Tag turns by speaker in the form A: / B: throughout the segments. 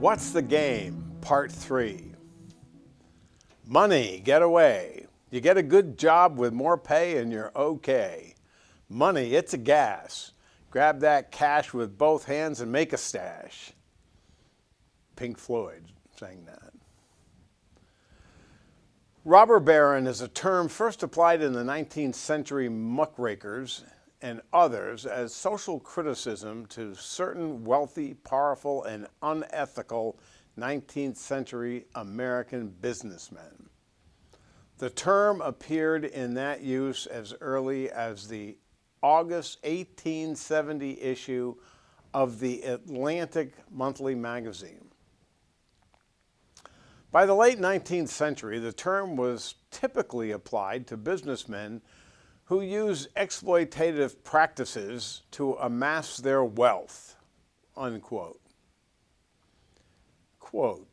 A: What's the Game? Part 3. Money, get away. You get a good job with more pay and you're okay. Money, it's a gas. Grab that cash with both hands and make a stash. Pink Floyd sang that. Robber baron is a term first applied in the 19th century muckrakers and others as social criticism to certain wealthy, powerful, and unethical 19th century American businessmen. The term appeared in that use as early as the August 1870 issue of the Atlantic Monthly magazine. By the late 19th century, the term was typically applied to businessmen who used exploitative practices to amass their wealth, unquote. Quote,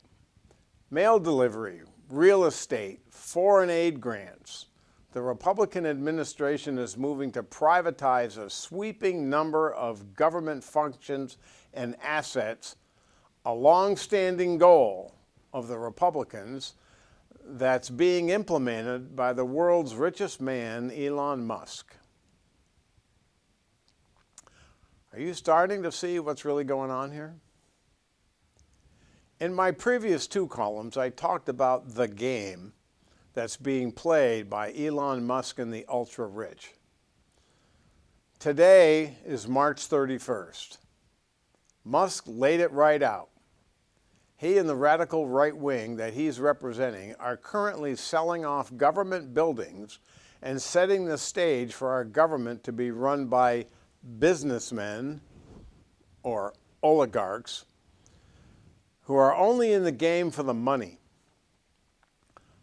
A: mail delivery, real estate, foreign aid grants. The Republican administration is moving to privatize a sweeping number of government functions and assets, a long-standing goal of the Republicans that's being implemented by the world's richest man, Elon Musk. Are you starting to see what's really going on here? In my previous 2 columns, I talked about the game that's being played by Elon Musk and the ultra-rich. Today is March 31st. Musk laid it right out. He and the radical right wing that he's representing are currently selling off government buildings and setting the stage for our government to be run by businessmen or oligarchs who are only in the game for the money.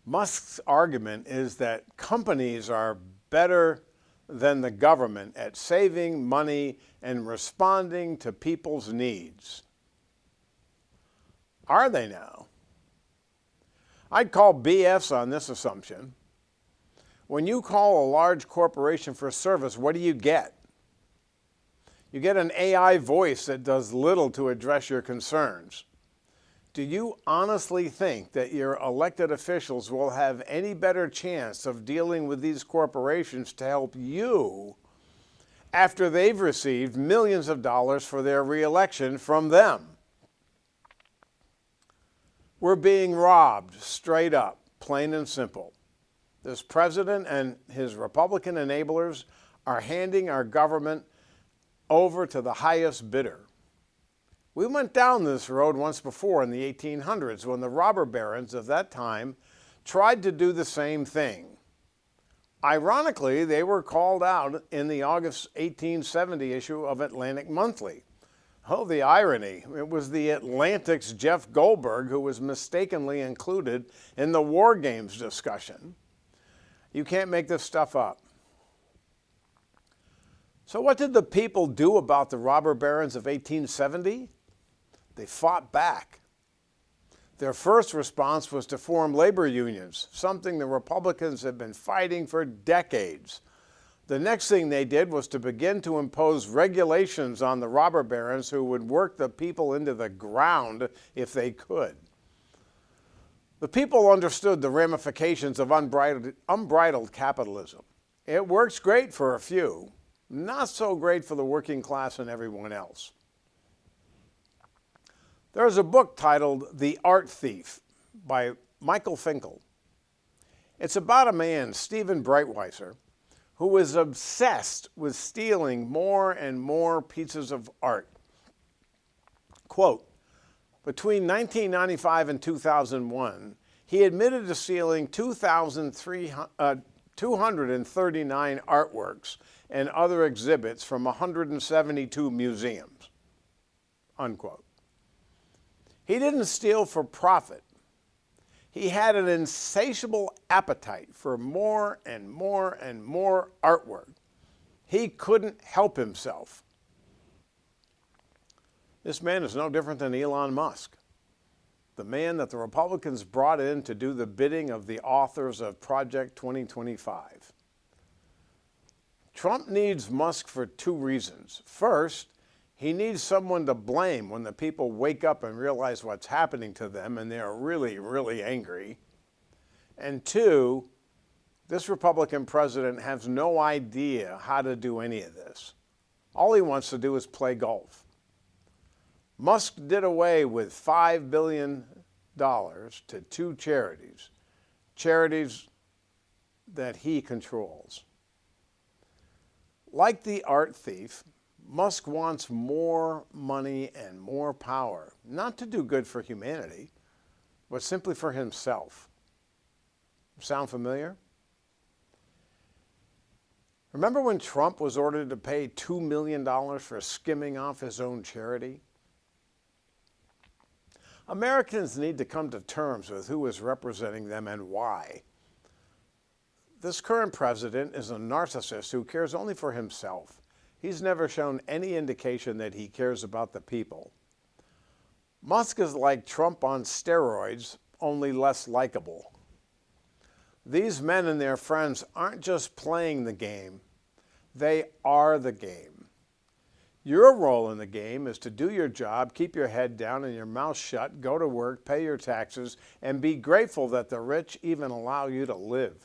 A: Musk's argument is that companies are better than the government at saving money and responding to people's needs. Are they now? I'd call BS on this assumption. When you call a large corporation for service, what do you get? You get an AI voice that does little to address your concerns. Do you honestly think that your elected officials will have any better chance of dealing with these corporations to help you after they've received millions of dollars for their reelection from them? We're being robbed straight up, plain and simple. This president and his Republican enablers are handing our government over to the highest bidder. We went down this road once before in the 1800s when the robber barons of that time tried to do the same thing. Ironically, they were called out in the August 1870 issue of Atlantic Monthly. Oh, the irony. It was the Atlantic's Jeff Goldberg who was mistakenly included in the War Games discussion. You can't make this stuff up. So what did the people do about the robber barons of 1870? They fought back. Their first response was to form labor unions, something the Republicans had been fighting for decades. The next thing they did was to begin to impose regulations on the robber barons who would work the people into the ground if they could. The people understood the ramifications of unbridled capitalism. It works great for a few, not so great for the working class and everyone else. There's a book titled The Art Thief by Michael Finkel. It's about a man, Stephen Breitweiser, who is obsessed with stealing more and more pieces of art. Quote, between 1995 and 2001, he admitted to stealing 239 artworks and other exhibits from 172 museums, unquote. He didn't steal for profit. He had an insatiable appetite for more and more and more artwork. He couldn't help himself. This man is no different than Elon Musk, the man that the Republicans brought in to do the bidding of the authors of Project 2025. Trump needs Musk for 2 reasons. First, He needs someone to blame when the people wake up and realize what's happening to them and they're really, really angry. And two, this Republican president has no idea how to do any of this. All he wants to do is play golf. Musk did away with $5 billion to two charities that he controls. Like the art thief, Musk wants more money and more power, not to do good for humanity, but simply for himself. Sound familiar? Remember when Trump was ordered to pay $2 million for skimming off his own charity? Americans need to come to terms with who is representing them and why. This current president is a narcissist who cares only for himself. He's never shown any indication that he cares about the people. Musk is like Trump on steroids, only less likable. These men and their friends aren't just playing the game, they are the game. Your role in the game is to do your job, keep your head down and your mouth shut, go to work, pay your taxes, and be grateful that the rich even allow you to live.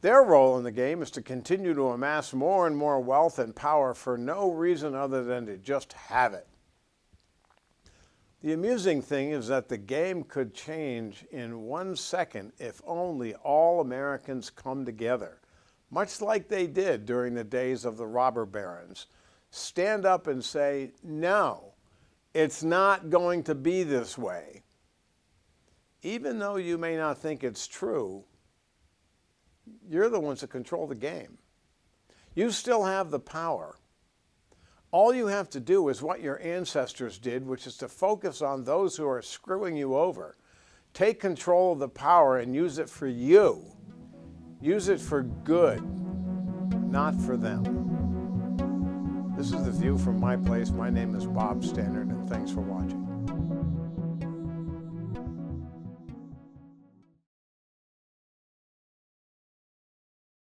A: Their role in the game is to continue to amass more and more wealth and power for no reason other than to just have it. The amusing thing is that the game could change in 1 second if only all Americans come together, much like they did during the days of the robber barons. Stand up and say, no, it's not going to be this way. Even though you may not think it's true, you're the ones that control the game. You still have the power. All you have to do is what your ancestors did, which is to focus on those who are screwing you over. Take control of the power and use it for you. Use it for good, not for them. This is The View from My Place. My name is Bob Stannard, and thanks for watching.